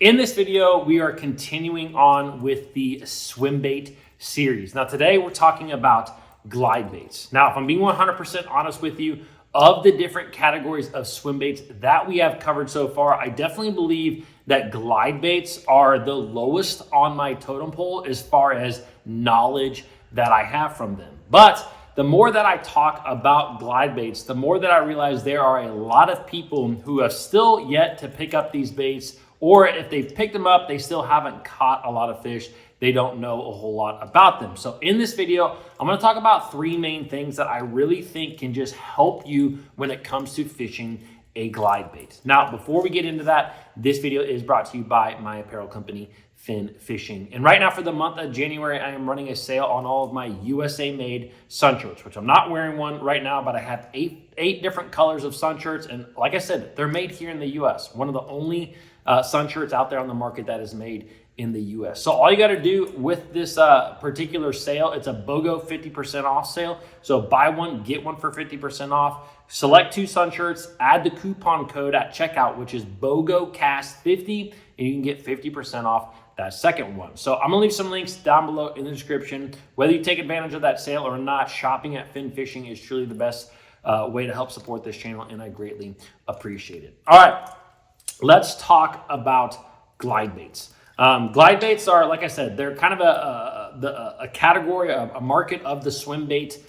In this video, we are continuing on with the swim bait series. Now today we're talking about glide baits. Now, if I'm being 100% honest with you, of the different categories of swim baits that we have covered so far, I definitely believe that glide baits are the lowest on my totem pole as far as knowledge that I have from them. But the more that I talk about glide baits, the more that I realize there are a lot of people who have still yet to pick up these baits, or if they've picked them up, they still haven't caught a lot of fish. They don't know a whole lot about them. So in this video, I'm gonna talk about three main things that I really think can just help you when it comes to fishing a glide bait. Now, before we get into that, this video is brought to you by my apparel company, Fin Fishing. And right now for the month of January, I am running a sale on all of my USA made sun shirts, which I'm not wearing one right now, but I have eight different colors of sun shirts. And like I said, they're made here in the US. One of the only sun shirts out there on the market that is made in the US. So all you got to do with this particular sale, it's a BOGO 50% off sale. So buy one, get one for 50% off. Select two sun shirts, add the coupon code at checkout, which is BOGOCAST50, and you can get 50% off that second one. So I'm gonna leave some links down below in the description. Whether you take advantage of that sale or not, shopping at Fin Fishing is truly the best way to help support this channel, and I greatly appreciate it. All right, let's talk about glide baits. Glide baits are, like I said, they're kind of a category, a market of the swim bait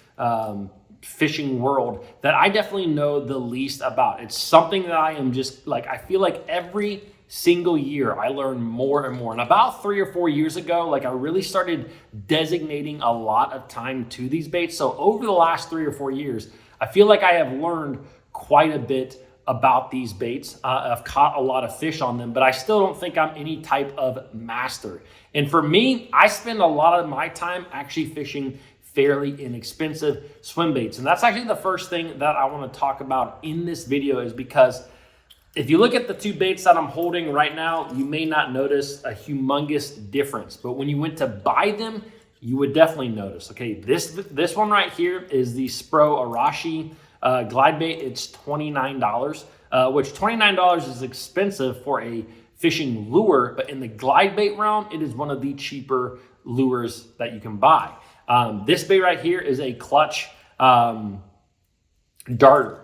fishing world that I definitely know the least about. It's something that I am just like, I feel like every single year I learn more and more. And about 3 or 4 years ago, like I really started designating a lot of time to these baits. So over the last 3 or 4 years, I feel like I have learned quite a bit about these baits. I've caught a lot of fish on them, but I still don't think I'm any type of master. And for me, I spend a lot of my time actually fishing fairly inexpensive swim baits. And that's actually the first thing that I want to talk about in this video, is because if you look at the two baits that I'm holding right now, you may not notice a humongous difference, but when you went to buy them, you would definitely notice. Okay, this one right here is the Spro Arashi glide bait. It's $29, which $29 is expensive for a fishing lure, but in the glide bait realm, it is one of the cheaper lures that you can buy. This bait right here is a clutch darter.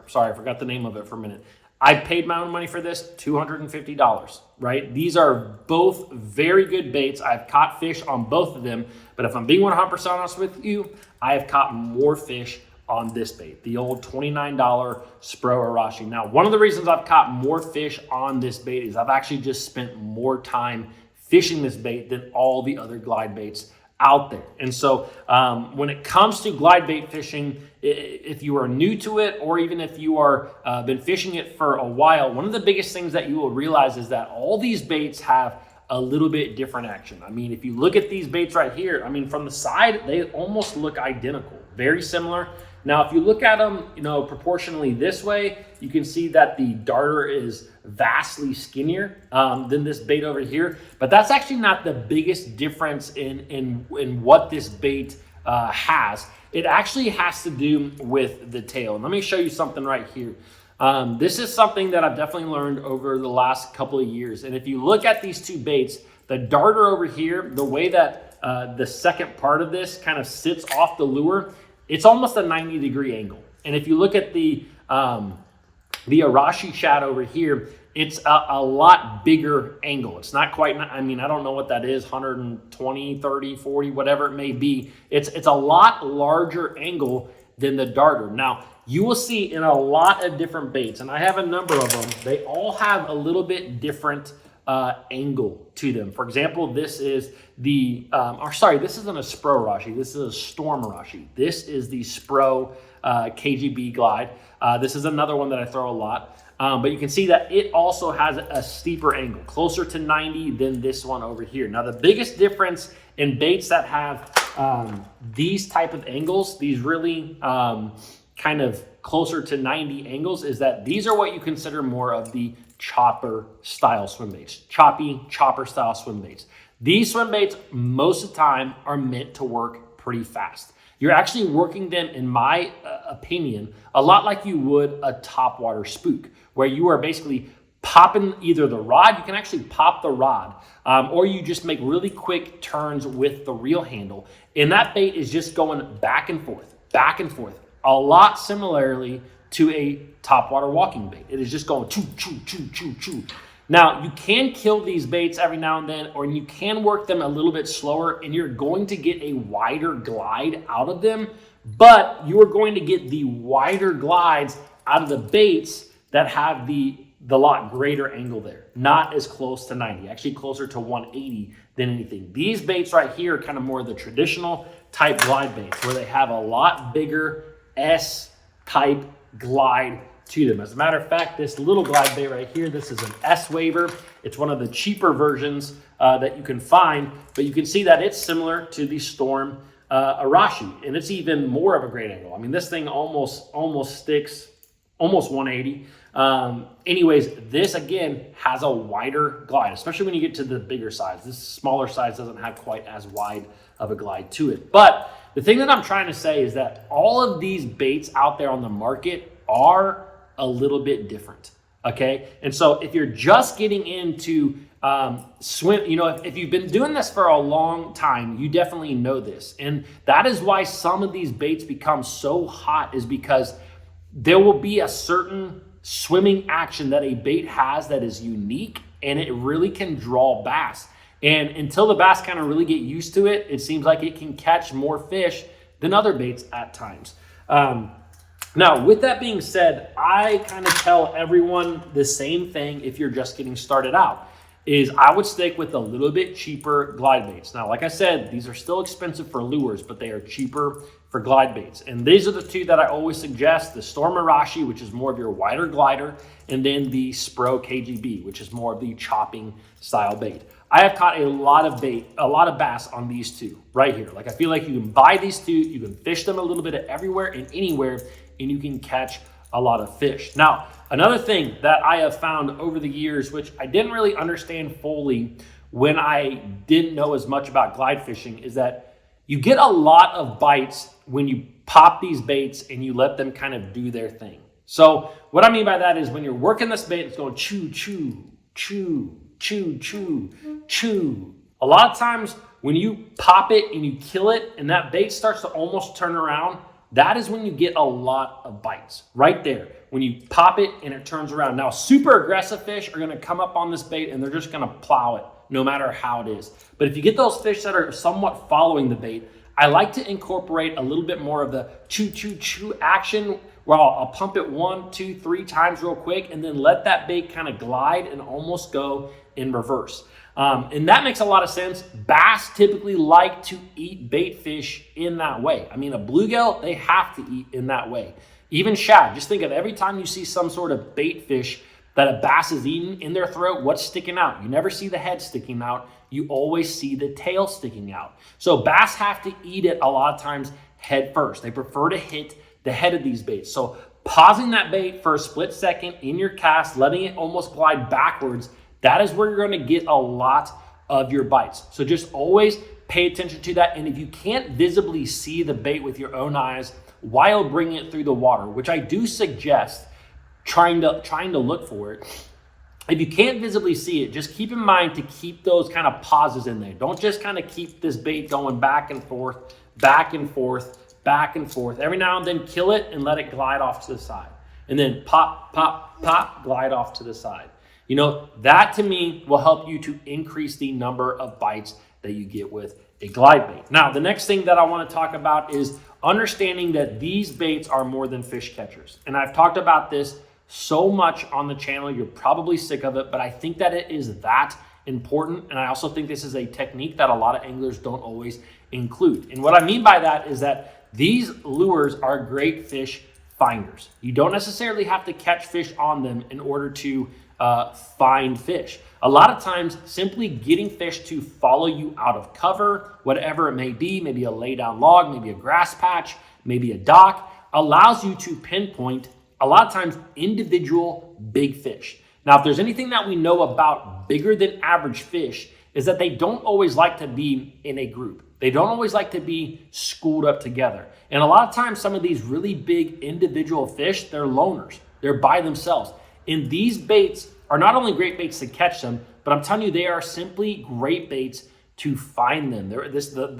Sorry, I forgot the name of it for a minute. I paid my own money for this, $250, right? These are both very good baits. I've caught fish on both of them, but if I'm being 100% honest with you, I have caught more fish on this bait, the old $29 Spro Arashi. Now, one of the reasons I've caught more fish on this bait is I've actually just spent more time fishing this bait than all the other glide baits out there. And so when it comes to glide bait fishing, if you are new to it, or even if you are been fishing it for a while, one of the biggest things that you will realize is that all these baits have a little bit different action. I mean, if you look at these baits right here, I mean, from the side, they almost look identical, very similar. Now, if you look at them, proportionally this way, you can see that the darter is vastly skinnier than this bait over here. But that's actually not the biggest difference in what this bait has. It actually has to do with the tail. And let me show you something right here. This is something that I've definitely learned over the last couple of years. And if you look at these two baits, the darter over here, the way that the second part of this kind of sits off the lure, it's almost a 90-degree angle. And if you look at the Arashi shad over here, it's a lot bigger angle. It's not quite, I mean, I don't know what that is, 120, 30, 40, whatever it may be. It's a lot larger angle than the darter. Now, you will see in a lot of different baits, and I have a number of them, they all have a little bit different angle to them. For example, this is the, this isn't a Spro Arashi, this is a Storm Arashi. This is the Spro KGB Glide. This is another one that I throw a lot. But you can see that it also has a steeper angle, closer to 90 than this one over here. Now, the biggest difference in baits that have these type of angles, these really kind of closer to 90 angles, is that these are what you consider more of the chopper style swim baits, chopper style swim baits. These swim baits most of the time are meant to work pretty fast. You're actually working them, in my opinion, a lot like you would a topwater spook, where you are basically popping either the rod, you can actually pop the rod, or you just make really quick turns with the reel handle. And that bait is just going back and forth, a lot similarly to a topwater walking bait. It is just going choo, choo, choo, choo, choo. Now, you can kill these baits every now and then, or you can work them a little bit slower, and you're going to get a wider glide out of them, but you are going to get the wider glides out of the baits that have the lot greater angle there. Not as close to 90, actually closer to 180 than anything. These baits right here are kind of more the traditional type glide baits where they have a lot bigger S-type glide to them. As a matter of fact, this little glide bait right here, this is an S waver. It's one of the cheaper versions that you can find, but you can see that it's similar to the Storm Arashi, and it's even more of a great angle. I mean, this thing almost sticks, almost 180. Anyways, this again has a wider glide, especially when you get to the bigger size. This smaller size doesn't have quite as wide of a glide to it. But the thing that I'm trying to say is that all of these baits out there on the market are a little bit different, okay? And so if you're just getting into swim, you know, if you've been doing this for a long time, you definitely know this. And that is why some of these baits become so hot, is because there will be a certain swimming action that a bait has that is unique, and it really can draw bass. And until the bass kind of really get used to it, it seems like it can catch more fish than other baits at times. Now, with that being said, I kind of tell everyone the same thing if you're just getting started out, is I would stick with a little bit cheaper glide baits. Now, like I said, these are still expensive for lures, but they are cheaper for glide baits. And these are the two that I always suggest: the Storm Arashi, which is more of your wider glider, and then the Spro KGB, which is more of the chopping style bait. I have caught a lot of bass on these two right here. Like, I feel like you can buy these two, you can fish them a little bit at everywhere and anywhere, and you can catch a lot of fish. Now, another thing that I have found over the years, which I didn't really understand fully when I didn't know as much about glide fishing, is that you get a lot of bites when you pop these baits and you let them kind of do their thing. So what I mean by that is when you're working this bait, it's going chew, chew, chew, chew, chew, chew. A lot of times when you pop it and you kill it and that bait starts to almost turn around, that is when you get a lot of bites right there. When you pop it and it turns around. Now, super aggressive fish are going to come up on this bait and they're just going to plow it no matter how it is. But if you get those fish that are somewhat following the bait, I like to incorporate a little bit more of the chew, chew, chew action, where I'll pump it 1, 2, 3 times real quick and then let that bait kind of glide and almost go in reverse. And that makes a lot of sense. Bass typically like to eat bait fish in that way. I mean, a bluegill, they have to eat in that way. Even shad, just think of every time you see some sort of bait fish that a bass is eating in their throat, what's sticking out? You never see the head sticking out. You always see the tail sticking out. So bass have to eat it a lot of times head first. They prefer to hit the head of these baits. So pausing that bait for a split second in your cast, letting it almost glide backwards, that is where you're going to get a lot of your bites. So just always pay attention to that. And if you can't visibly see the bait with your own eyes while bringing it through the water, which I do suggest trying to look for it, if you can't visibly see it, just keep in mind to keep those kind of pauses in there. Don't just kind of keep this bait going back and forth, back and forth, back and forth. Every now and then kill it and let it glide off to the side. And then pop, pop, pop, glide off to the side. You know, that to me will help you to increase the number of bites that you get with a glide bait. Now, the next thing that I want to talk about is understanding that these baits are more than fish catchers. And I've talked about this so much on the channel, you're probably sick of it, but I think that it is that important. And I also think this is a technique that a lot of anglers don't always include. And what I mean by that is that these lures are great fish finders. You don't necessarily have to catch fish on them in order to find fish. A lot of times, simply getting fish to follow you out of cover, whatever it may be, maybe a lay down log, maybe a grass patch, maybe a dock, allows you to pinpoint a lot of times individual big fish. Now, if there's anything that we know about bigger than average fish, is that they don't always like to be in a group. They don't always like to be schooled up together. And a lot of times, some of these really big individual fish, they're loners. They're by themselves. And these baits are not only great baits to catch them, but I'm telling you, they are simply great baits to find them.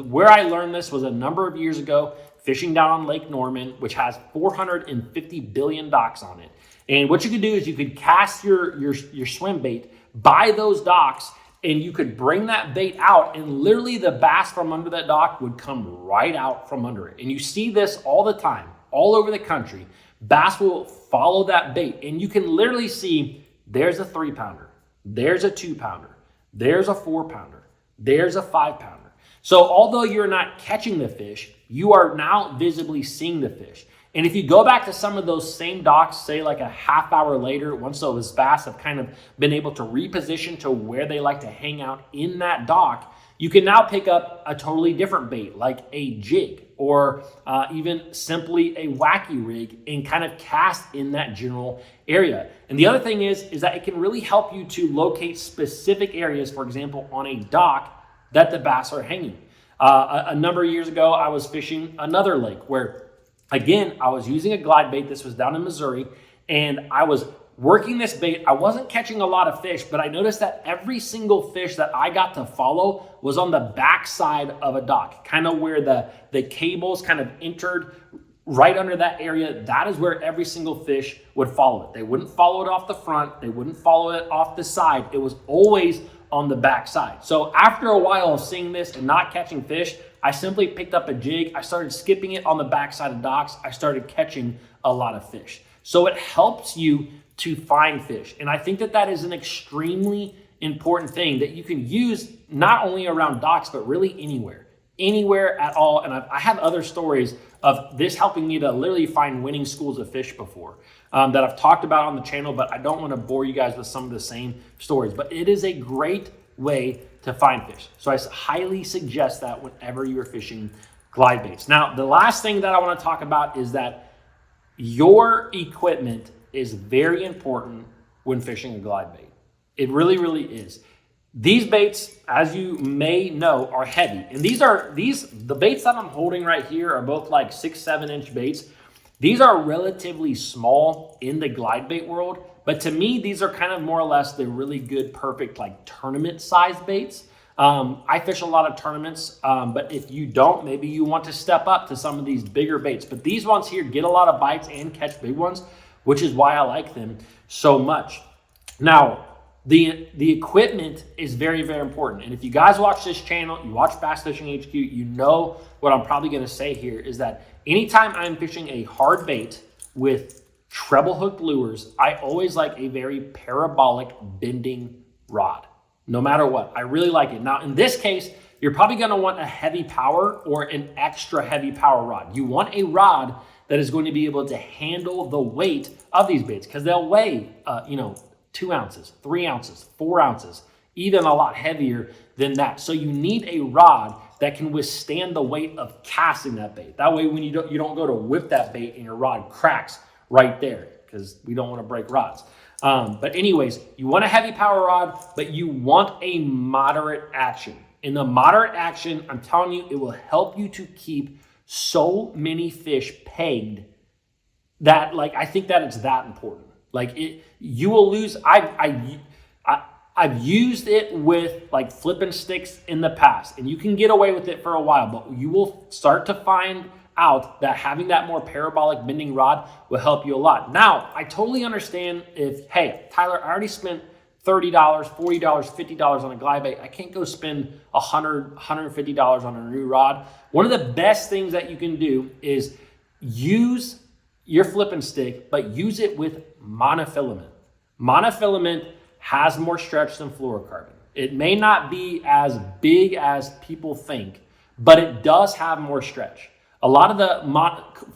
Where I learned this was a number of years ago, fishing down on Lake Norman, which has 450 billion docks on it. And what you could do is you could cast your swim bait by those docks, and you could bring that bait out, and literally the bass from under that dock would come right out from under it. And you see this all the time, all over the country. Bass will follow that bait, and you can literally see there's a 3-pounder, there's a 2-pounder, there's a 4-pounder, there's a 5-pounder. So although you're not catching the fish, you are now visibly seeing the fish. And if you go back to some of those same docks, say like a half hour later, once those bass have kind of been able to reposition to where they like to hang out in that dock, you can now pick up a totally different bait, like a jig, or even simply a wacky rig, and kind of cast in that general area. And the other thing is that it can really help you to locate specific areas, for example, on a dock that the bass are hanging. A number of years ago, I was fishing another lake where, again, I was using a glide bait. This was down in Missouri, and I was working this bait. I wasn't catching a lot of fish, but I noticed that every single fish that I got to follow was on the backside of a dock, kind of where the cables kind of entered right under that area. That is where every single fish would follow it. They wouldn't follow it off the front. They wouldn't follow it off the side. It was always on the backside. So after a while of seeing this and not catching fish, I simply picked up a jig. I started skipping it on the backside of docks. I started catching a lot of fish. So it helps you to find fish. And I think that that is an extremely important thing that you can use not only around docks, but really anywhere at all. And I have other stories of this helping me to literally find winning schools of fish before that I've talked about on the channel, but I don't want to bore you guys with some of the same stories. But it is a great way to find fish. So I highly suggest that whenever you're fishing glide baits. Now, the last thing that I want to talk about is that your equipment is very important when fishing a glide bait. It really, really is. These baits, as you may know, are heavy. And the baits that I'm holding right here are both like 6-7 inch baits. These are relatively small in the glide bait world, but to me, these are kind of more or less the really good, perfect, like tournament sized baits. I fish a lot of tournaments, but if you don't, maybe you want to step up to some of these bigger baits. But these ones here get a lot of bites and catch big ones, which is why I like them so much. Now, the equipment is very, very important. And if you guys watch this channel, you watch Bass Fishing HQ, you know what I'm probably going to say here is that anytime I'm fishing a hard bait with treble hooked lures, I always like a very parabolic bending rod, no matter what. I really like it. Now, in this case, you're probably going to want a heavy power or an extra heavy power rod. You want a rod that is going to be able to handle the weight of these baits, because they'll weigh, 2 ounces, 3 ounces, 4 ounces, even a lot heavier than that. So you need a rod that can withstand the weight of casting that bait. That way, when you don't go to whip that bait and your rod cracks right there, because we don't want to break rods. But anyways, you want a heavy power rod, but you want a moderate action. In the moderate action, I'm telling you, it will help you to keep so many fish pegged that, like, I think that it's that important. Like, you will lose. I've used it with like flipping sticks in the past, and you can get away with it for a while, but you will start to find out that having that more parabolic bending rod will help you a lot. Now, I totally understand if, hey, Tyler, I already spent $30, $40, $50 on a glide bait. I can't go spend $100, $150 on a new rod. One of the best things that you can do is use your flipping stick, but use it with monofilament. Monofilament has more stretch than fluorocarbon. It may not be as big as people think, but it does have more stretch. A lot of the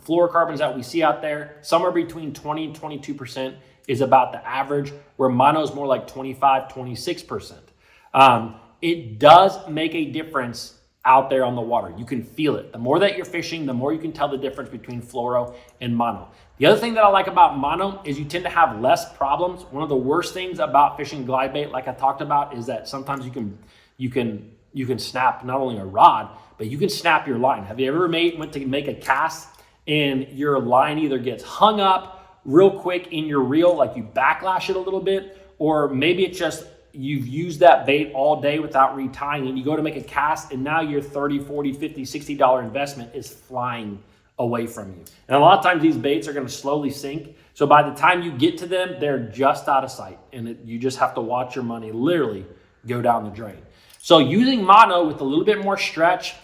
fluorocarbons that we see out there, somewhere between 20 and 22% is about the average, where mono is more like 25, 26%. It does make a difference out there on the water. You can feel it. The more that you're fishing, the more you can tell the difference between fluoro and mono. The other thing that I like about mono is you tend to have less problems. One of the worst things about fishing glide bait, like I talked about, is that sometimes you can snap not only a rod, but you can snap your line. Have you ever went to make a cast and your line either gets hung up real quick in your reel, like you backlash it a little bit, or maybe it's just you've used that bait all day without retying and you go to make a cast and now your $30, $40, $50, $60 investment is flying away from you. And a lot of times these baits are going to slowly sink. So by the time you get to them, they're just out of sight. And you just have to watch your money literally go down the drain. So using mono with a little bit more stretch,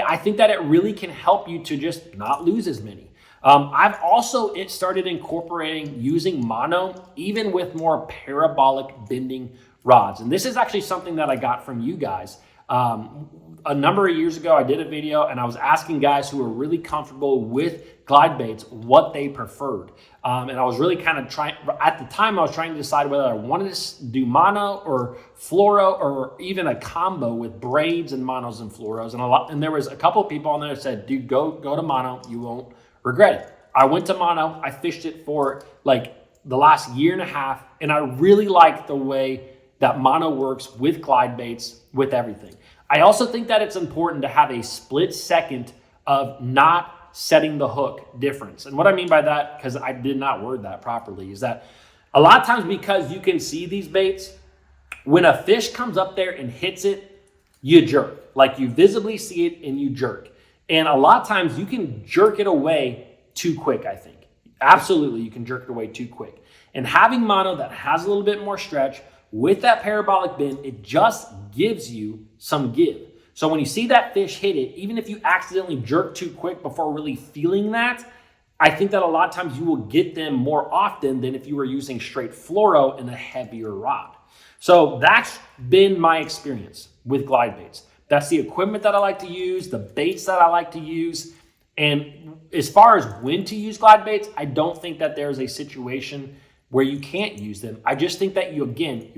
I think that it really can help you to just not lose as many. I've also started incorporating using mono even with more parabolic bending rods. And this is actually something that I got from you guys. A number of years ago, I did a video and I was asking guys who were really comfortable with glide baits what they preferred. And I was really kind of trying, at the time I was trying to decide whether I wanted to do mono or fluoro or even a combo with braids and monos and fluoros. And there was a couple of people on there that said, dude, go to mono, you won't regret it. I went to mono, I fished it for like the last year and a half, and I really liked the way that mono works with glide baits, with everything. I also think that it's important to have a split second of not setting the hook difference. And what I mean by that, because I did not word that properly, is that a lot of times because you can see these baits, when a fish comes up there and hits it, you jerk. Like you visibly see it and you jerk. And a lot of times you can jerk it away too quick, I think. Absolutely, you can jerk it away too quick. And having mono that has a little bit more stretch, with that parabolic bend, it just gives you some give. So when you see that fish hit it, even if you accidentally jerk too quick before really feeling that, I think that a lot of times you will get them more often than if you were using straight fluoro and a heavier rod. So that's been my experience with glide baits. That's the equipment that I like to use, the baits that I like to use. And as far as when to use glide baits, I don't think that there's a situation where you can't use them. I just think that you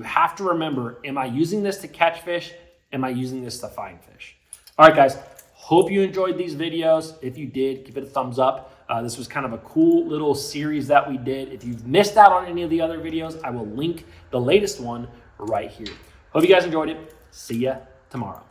have to remember, am I using this to catch fish? Am I using this to find fish? All right, guys, hope you enjoyed these videos. If you did, give it a thumbs up. This was kind of a cool little series that we did. If you've missed out on any of the other videos, I will link the latest one right here. Hope you guys enjoyed it. See ya tomorrow.